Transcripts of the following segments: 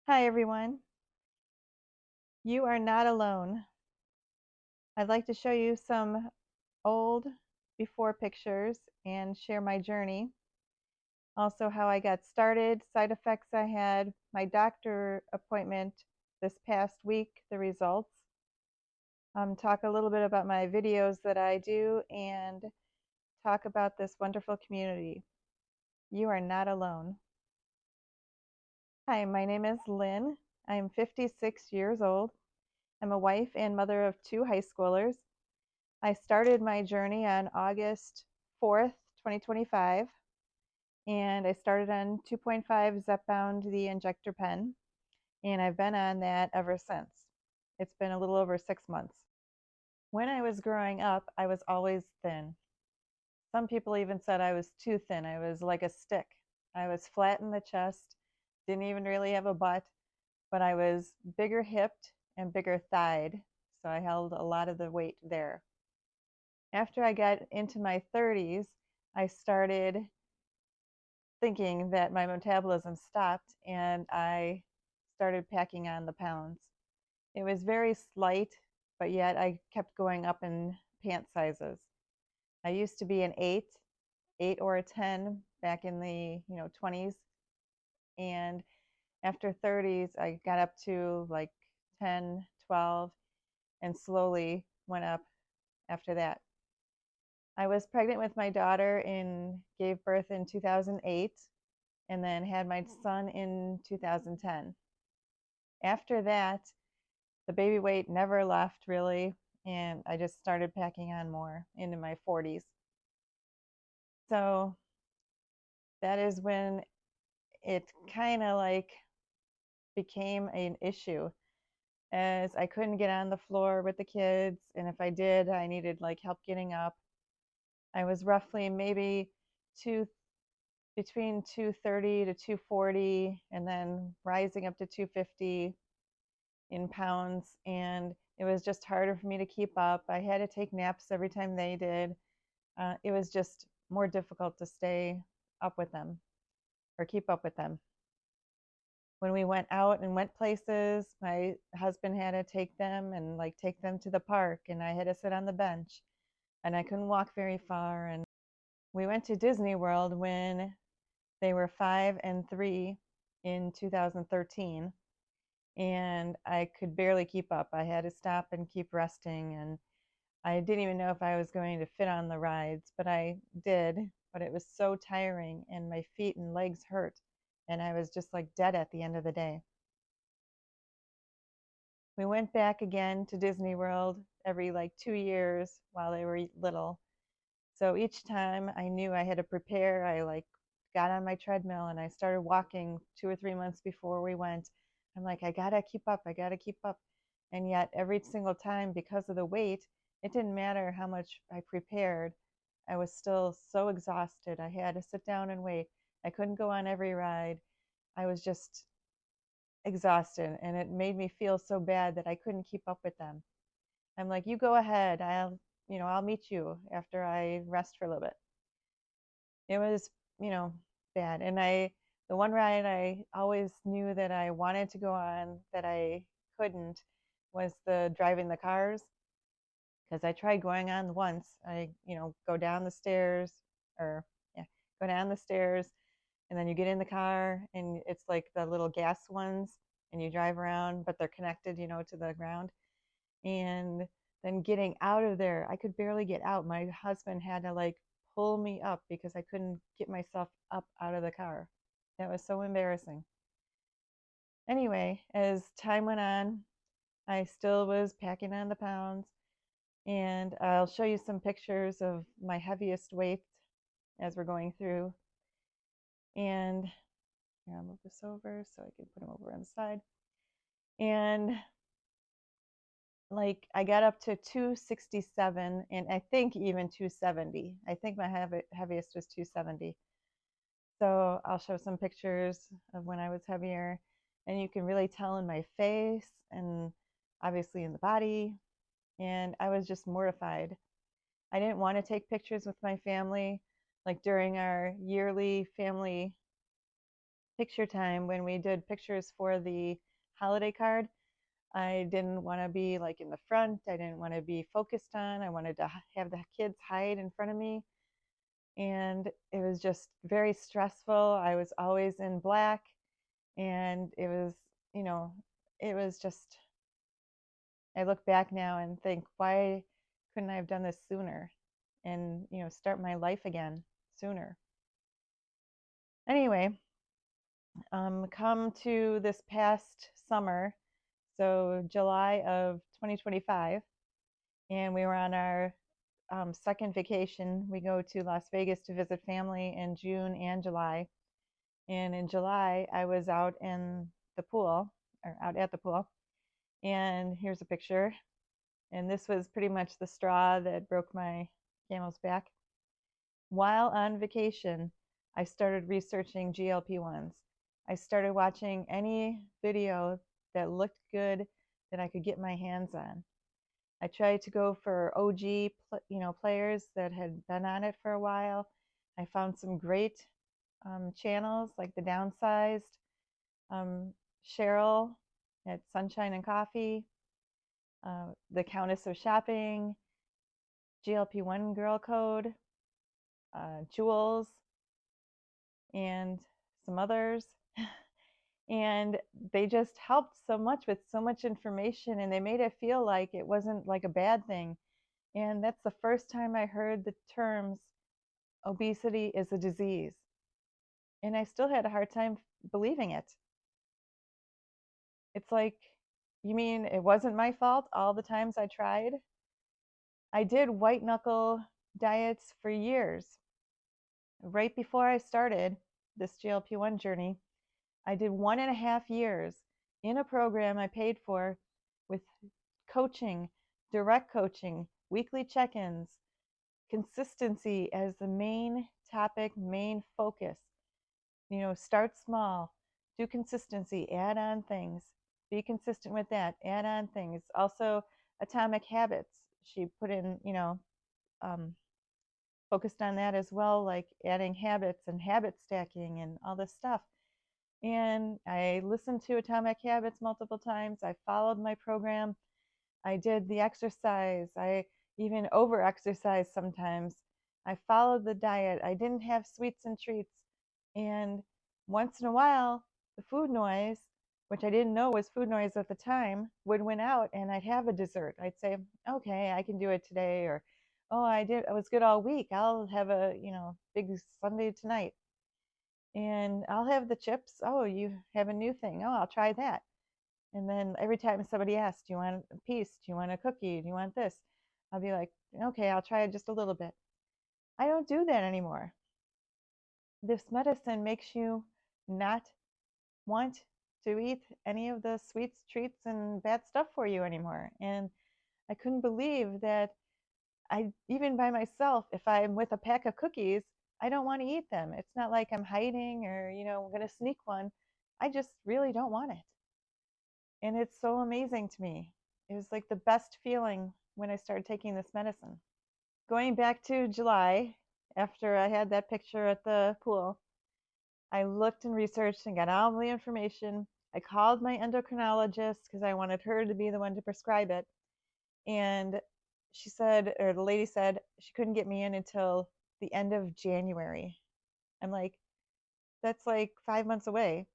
Hi everyone. You are not alone. I'd like to show you some old before pictures and share my journey. Also how I got started, side effects I had, my doctor appointment this past week, the results. Talk a little bit about my videos that I do and talk about this wonderful community. You are not alone. Hi, my name is Lynn. I'm 56 years old. I'm a wife and mother of two high schoolers. I started my journey on August 4th, 2025, and I started on 2.5 Zepbound, the injector pen, and I've been on that ever since. It's been a little over 6 months. When I was growing up, I was always thin. Some people even said I was too thin. I was like a stick. I was flat in the chest, didn't even really have a butt, but I was bigger hipped and bigger thighed, so I held a lot of the weight there. After I got into my 30s, I started thinking that my metabolism stopped and I started packing on the pounds. It was very slight, but yet I kept going up in pant sizes. I used to be an 8 or a 10 back in the 20s, and after 30s I got up to like 10, 12, and slowly went up after that. I was pregnant with my daughter and gave birth in 2008 and then had my son in 2010. After that, the baby weight never left really, and I just started packing on more into my 40s. So that is when it kind of like became an issue, as I couldn't get on the floor with the kids, and if I did, I needed like help getting up. I was roughly maybe two between 230 to 240 and then rising up to 250 in pounds, and it was just harder for me to keep up. I had to take naps every time they did. It was just more difficult to stay up with them or keep up with them. When we went out and went places, my husband had to take them and like take them to the park, and I had to sit on the bench, and I couldn't walk very far. And we went to Disney World when they were 5 and 3 in 2013, and I could barely keep up. I had to stop and keep resting, and I didn't even know if I was going to fit on the rides, but I did. But it was so tiring, and my feet and legs hurt, and I was just like dead at the end of the day. We went back again to Disney World every like 2 years while they were little. So each time I knew I had to prepare. I like got on my treadmill and I started walking 2 or 3 months before we went. I'm like, I gotta keep up, I gotta keep up. And yet every single time, because of the weight, it didn't matter how much I prepared. I was still so exhausted. I had to sit down and wait. I couldn't go on every ride. I was just exhausted, and it made me feel so bad that I couldn't keep up with them. I'm like, you go ahead. I'll meet you after I rest for a little bit. It was, you know, bad. And the one ride I always knew that I wanted to go on that I couldn't was the driving the cars, because I tried going on once. Go down the stairs, or yeah, go down the stairs, and then you get in the car, and it's like the little gas ones, and you drive around, but they're connected, to the ground. And then getting out of there, I could barely get out. My husband had to like pull me up because I couldn't get myself up out of the car. That was so embarrassing. Anyway, as time went on, I still was packing on the pounds, and I'll show you some pictures of my heaviest weights as we're going through. And here, I'll move this over so I can put them over on the side. And like I got up to 267 and I think even 270. I think my heaviest was 270. So I'll show some pictures of when I was heavier, and you can really tell in my face and obviously in the body. And I was just mortified. I didn't want to take pictures with my family. Like during our yearly family picture time when we did pictures for the holiday card. I didn't want to be like in the front. I didn't want to be focused on. I wanted to have the kids hide in front of me. And it was just very stressful. I was always in black. And it was, you know, it was just, I look back now and think, why couldn't I have done this sooner and, start my life again sooner? Anyway, come to this past summer, so July of 2025, and we were on our second vacation. We go to Las Vegas to visit family in June and July. And in July, I was out in the pool, or out at the pool. And here's a picture. And this was pretty much the straw that broke my camel's back. While on vacation, I started researching GLP-1s. I started watching any video that looked good that I could get my hands on. I tried to go for OG, players that had been on it for a while. I found some great channels like the Downsized, Cheryl at Sunshine and Coffee, the Countess of Shopping, GLP-1 Girl Code, Jules, and some others. And they just helped so much with so much information, and they made it feel like it wasn't like a bad thing. And that's the first time I heard the terms obesity is a disease. And I still had a hard time believing it. It's like, you mean it wasn't my fault all the times I tried? I did white knuckle diets for years. Right before I started this GLP-1 journey, I did 1.5 years in a program I paid for with coaching, direct coaching, weekly check-ins, consistency as the main topic, main focus. Start small, do consistency, add on things, be consistent with that, add on things. Also, atomic habits. She put in, focused on that as well, like adding habits and habit stacking and all this stuff. And I listened to Atomic Habits multiple times. I followed my program. I did the exercise. I even over exercised sometimes. I followed the diet. I didn't have sweets and treats. And once in a while, the food noise, which I didn't know was food noise at the time, would win out and I'd have a dessert. I'd say, okay, I can do it today. Or, oh, I was good all week. I'll have a, big Sunday tonight. And I'll have the chips. Oh, you have a new thing. Oh, I'll try that. And then every time somebody asks, do you want a piece? Do you want a cookie? Do you want this? I'll be like, okay, I'll try it just a little bit. I don't do that anymore. This medicine makes you not want to eat any of the sweets, treats, and bad stuff for you anymore. And I couldn't believe that even by myself, if I'm with a pack of cookies, I don't want to eat them. It's not like I'm hiding or, I'm going to sneak one. I just really don't want it. And it's so amazing to me. It was like the best feeling when I started taking this medicine. Going back to July, after I had that picture at the pool, I looked and researched and got all the information. I called my endocrinologist because I wanted her to be the one to prescribe it. And she said, or the lady said, she couldn't get me in until the end of January. I'm like, that's like 5 months away.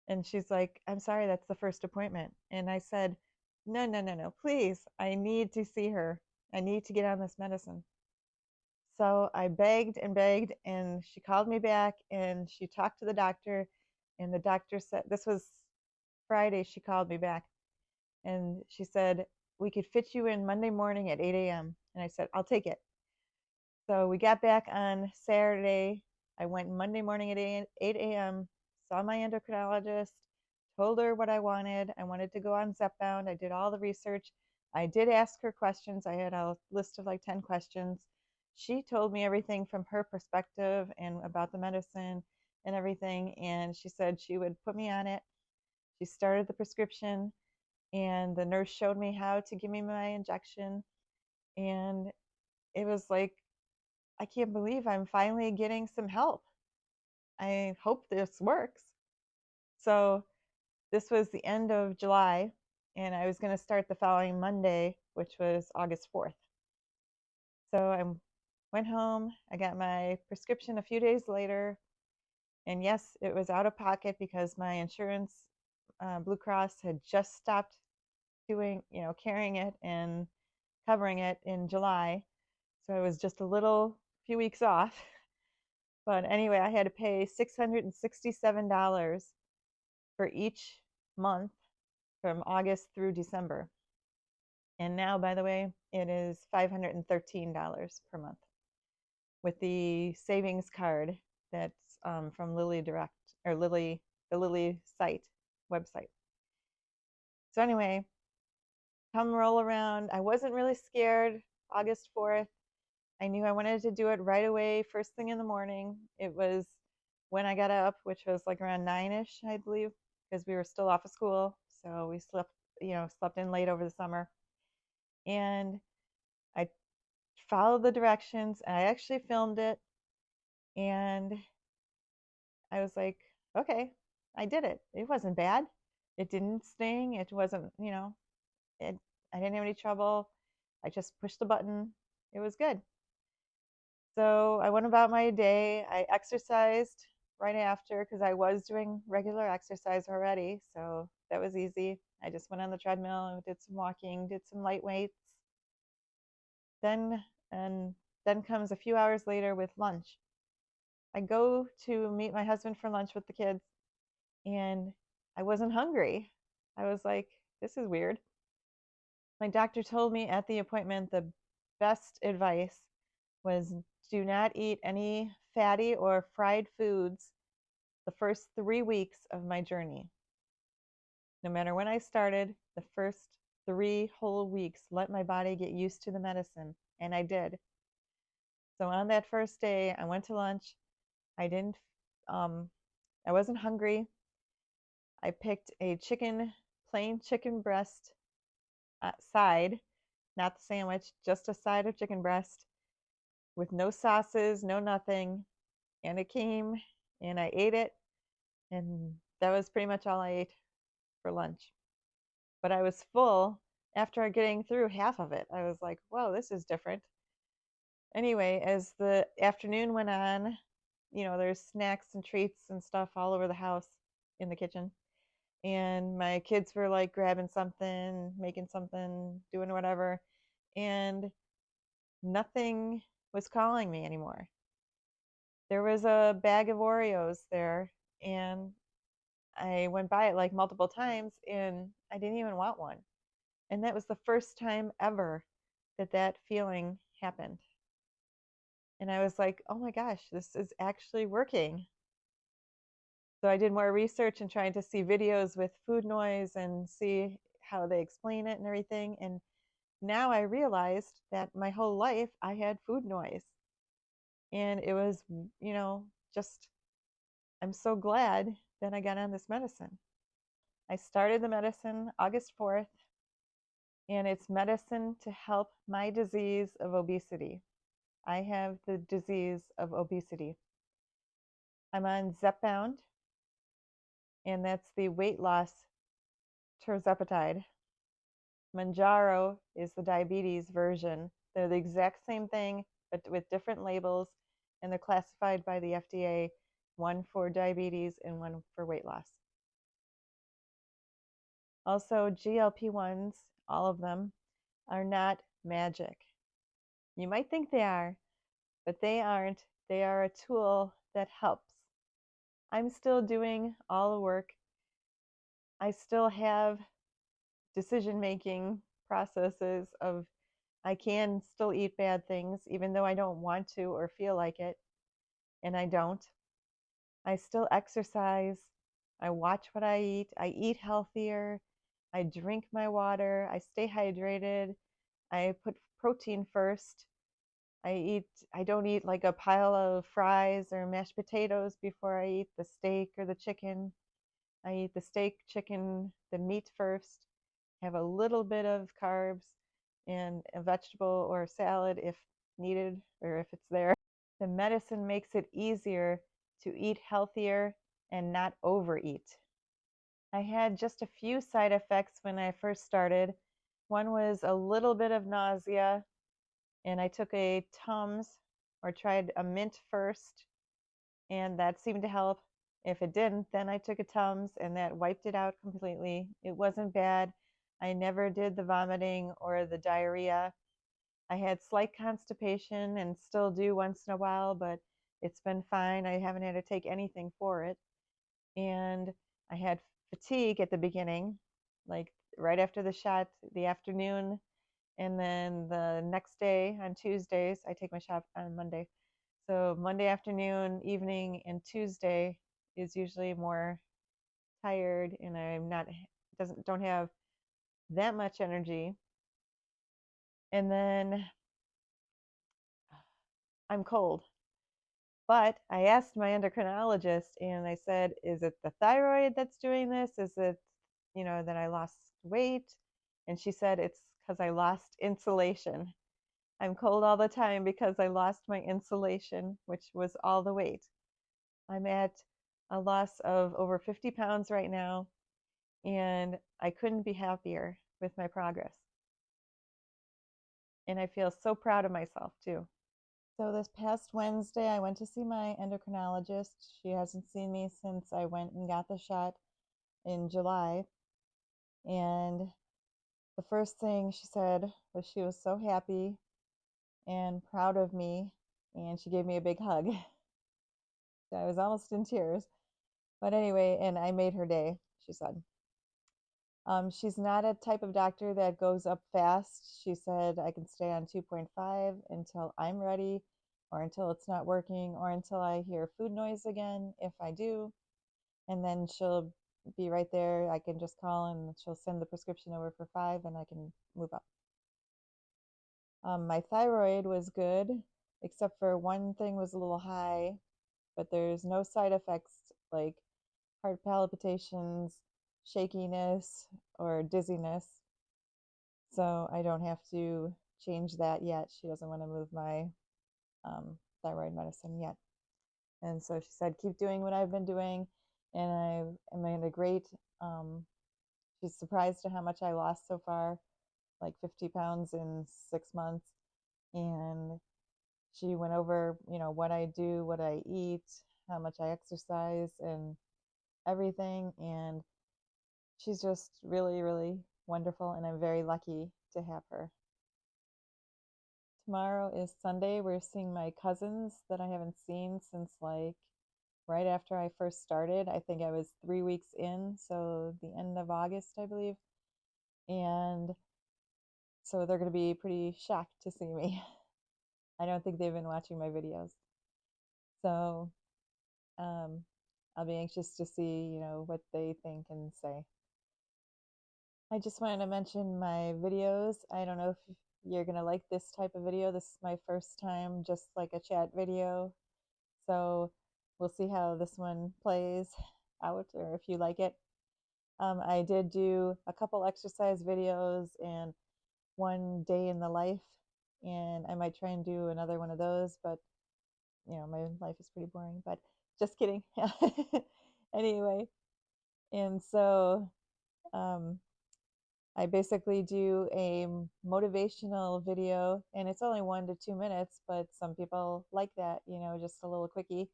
And she's like, I'm sorry, that's the first appointment. And I said, no, no, no, no, please, I need to see her. I need to get on this medicine. So I begged and begged, and she called me back and she talked to the doctor. And the doctor said, this was Friday, she called me back and she said, we could fit you in Monday morning at 8 a.m. And I said, I'll take it. So we got back on Saturday. I went Monday morning at 8 a.m., saw my endocrinologist, told her what I wanted. I wanted to go on Zepbound. I did all the research. I did ask her questions. I had a list of like 10 questions. She told me everything from her perspective and about the medicine and everything. And she said she would put me on it. She started the prescription, and the nurse showed me how to give me my injection. And it was like, I can't believe I'm finally getting some help. I hope this works. So this was the end of July, and I was going to start the following Monday, which was August 4th. So I went home, I got my prescription a few days later, and yes, it was out of pocket because my insurance, Blue Cross, had just stopped doing, carrying it and covering it in July. So I was just a few weeks off. But anyway, I had to pay $667 for each month from August through December. And now, by the way, it is $513 per month with the savings card that's from Lilly Direct, or the Lilly site website. So anyway, come roll around. I wasn't really scared. August 4th, I knew I wanted to do it right away, first thing in the morning. It was when I got up, which was like around 9ish, I believe, because we were still off of school. So we slept in late over the summer. And I followed the directions. I actually filmed it. And I was like, okay, I did it. It wasn't bad. It didn't sting. It wasn't, I didn't have any trouble. I just pushed the button. It was good. So I went about my day. I exercised right after because I was doing regular exercise already. So that was easy. I just went on the treadmill and did some walking, did some light weights. Then and then comes a few hours later with lunch. I go to meet my husband for lunch with the kids, and I wasn't hungry. I was like, this is weird. My doctor told me at the appointment the best advice was do not eat any fatty or fried foods the first 3 weeks of my journey. No matter when I started, the first 3 whole weeks, let my body get used to the medicine. And I did. So on that first day, I went to lunch. I didn't, I wasn't hungry. I picked a plain chicken breast side, not the sandwich, just a side of chicken breast with no sauces, no nothing. And it came and I ate it. And that was pretty much all I ate for lunch. But I was full after getting through half of it. I was like, whoa, this is different. Anyway, as the afternoon went on, there's snacks and treats and stuff all over the house in the kitchen. And my kids were like grabbing something, making something, doing whatever. And nothing was calling me anymore. There was a bag of Oreos there, and I went by it like multiple times, and I didn't even want one. And that was the first time ever that feeling happened. And I was like, oh my gosh, this is actually working. So I did more research and trying to see videos with food noise and see how they explain it and everything. And now I realized that my whole life I had food noise. And it was, just, I'm so glad that I got on this medicine. I started the medicine August 4th, and it's medicine to help my disease of obesity. I have the disease of obesity. I'm on Zepbound, and that's the weight loss Tirzepatide. Manjaro is the diabetes version. They're the exact same thing, but with different labels, and they're classified by the FDA, one for diabetes and one for weight loss. Also, GLP-1s, all of them, are not magic. You might think they are, but they aren't. They are a tool that helps. I'm still doing all the work. I still have decision-making processes of I can still eat bad things even though I don't want to or feel like it, and I don't. I still exercise. I watch what I eat healthier. I drink my water. I stay hydrated. I put protein first. I don't eat like a pile of fries or mashed potatoes before I eat the steak or the chicken. I eat the steak, chicken, the meat first, have a little bit of carbs and a vegetable or a salad if needed or if it's there. The medicine makes it easier to eat healthier and not overeat. I had just a few side effects when I first started. One was a little bit of nausea, and I took a Tums or tried a mint first, and that seemed to help. If it didn't, then I took a Tums and that wiped it out completely. It wasn't bad. I never did the vomiting or the diarrhea. I had slight constipation and still do once in a while, but it's been fine. I haven't had to take anything for it. And I had fatigue at the beginning, like right after the shot, the afternoon, and then the next day on Tuesdays, I take my shot on Monday. So Monday afternoon, evening, and Tuesday is usually more tired, and I'm not doesn't don't have that much energy. And then I'm cold. But I asked my endocrinologist and I said, is it the thyroid that's doing this? Is it, that I lost weight? And she said, it's because I lost insulation. I'm cold all the time because I lost my insulation, which was all the weight. I'm at a loss of over 50 pounds right now, and I couldn't be happier with my progress. And I feel so proud of myself too. So this past Wednesday, I went to see my endocrinologist. She hasn't seen me since I went and got the shot in July. And the first thing she said was she was so happy and proud of me, and she gave me a big hug. I was almost in tears. But anyway, and I made her day, she said. She's not a type of doctor that goes up fast. She said I can stay on 2.5 until I'm ready, or until it's not working, or until I hear food noise again, if I do. And then she'll be right there. I can just call and she'll send the prescription over for 5 and I can move up. My thyroid was good, except for one thing was a little high, but there's no side effects like heart palpitations, shakiness, or dizziness. So I don't have to change that yet. She doesn't want to move my thyroid medicine yet. And so she said, keep doing what I've been doing. And I am in a great, she's surprised at how much I lost so far, like 50 pounds in 6 months. And she went over, what I do, what I eat, how much I exercise, and everything. And she's just really, really wonderful. And I'm very lucky to have her. Tomorrow is Sunday. We're seeing my cousins that I haven't seen since like right after I first started. I think I was 3 weeks in, so the end of August, I believe. And so they're going to be pretty shocked to see me. I don't think they've been watching my videos. So I'll be anxious to see, what they think and say. I just wanted to mention my videos. I don't know if you're going to like this type of video. This is my first time, just like a chat video. So we'll see how this one plays out or if you like it. I did do a couple exercise videos and one day in the life, and I might try and do another one of those, but my life is pretty boring, but just kidding. Anyway, and so I basically do a motivational video, and it's only 1 to 2 minutes, but some people like that, just a little quickie.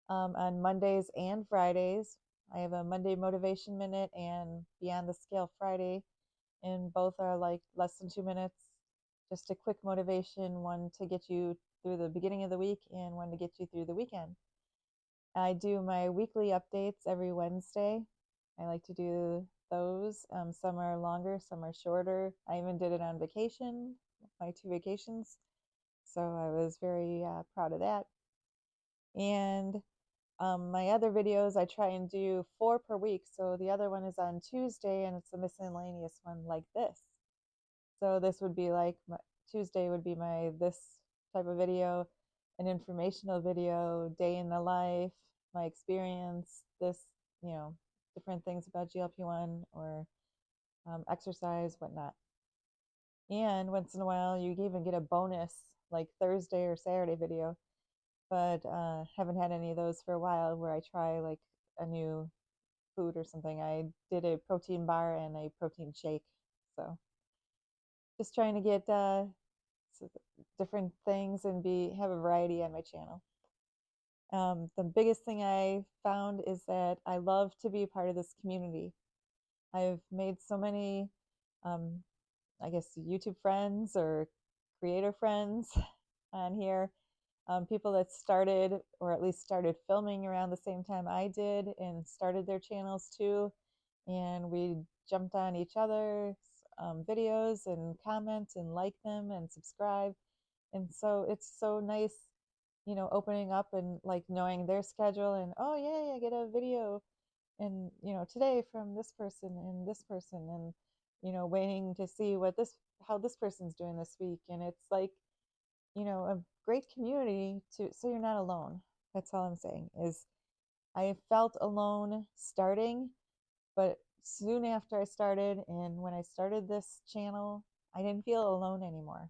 On Mondays and Fridays, I have a Monday Motivation Minute and Beyond the Scale Friday, and both are like less than 2 minutes. Just a quick motivation, one to get you through the beginning of the week and one to get you through the weekend. I do my weekly updates every Wednesday. I like to do those. Some are longer, some are shorter. I even did it on vacation, my 2 vacations. So I was very proud of that. And my other videos, I try and do 4 per week. So the other one is on Tuesday, and it's a miscellaneous one like this. So this would be like Tuesday would be my this type of video, an informational video, day in the life, my experience, this, different things about GLP-1 or exercise, whatnot. And once in a while, you even get a bonus like Thursday or Saturday video, but haven't had any of those for a while where I try like a new food or something. I did a protein bar and a protein shake. So just trying to get different things and have a variety on my channel. The biggest thing I found is that I love to be part of this community. I've made so many, um, I guess, YouTube friends or creator friends on here. People that started, or at least started filming around the same time I did, and started their channels too. And we jumped on each other's videos and comment and like them and subscribe. And so it's so nice, opening up and like knowing their schedule and, oh yeah, I get a video and today from this person and this person, and waiting to see how this person's doing this week. And it's like, a great community so you're not alone. That's all I'm saying is I felt alone starting, but soon after I started and when I started this channel, I didn't feel alone anymore.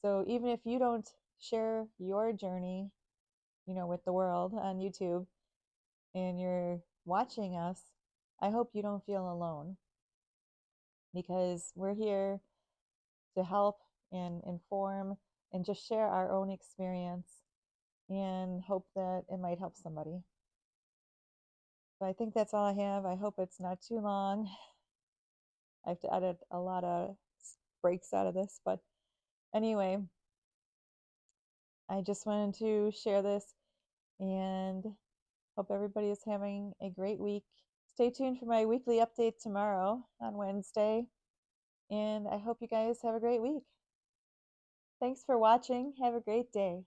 So even if you don't share your journey, with the world on YouTube and you're watching us, I hope you don't feel alone, because we're here to help and inform and just share our own experience and hope that it might help somebody. So I think that's all I have. I hope it's not too long. I have to edit a lot of breaks out of this, but anyway, I just wanted to share this and hope everybody is having a great week. Stay tuned for my weekly update tomorrow on Wednesday, and I hope you guys have a great week. Thanks for watching. Have a great day.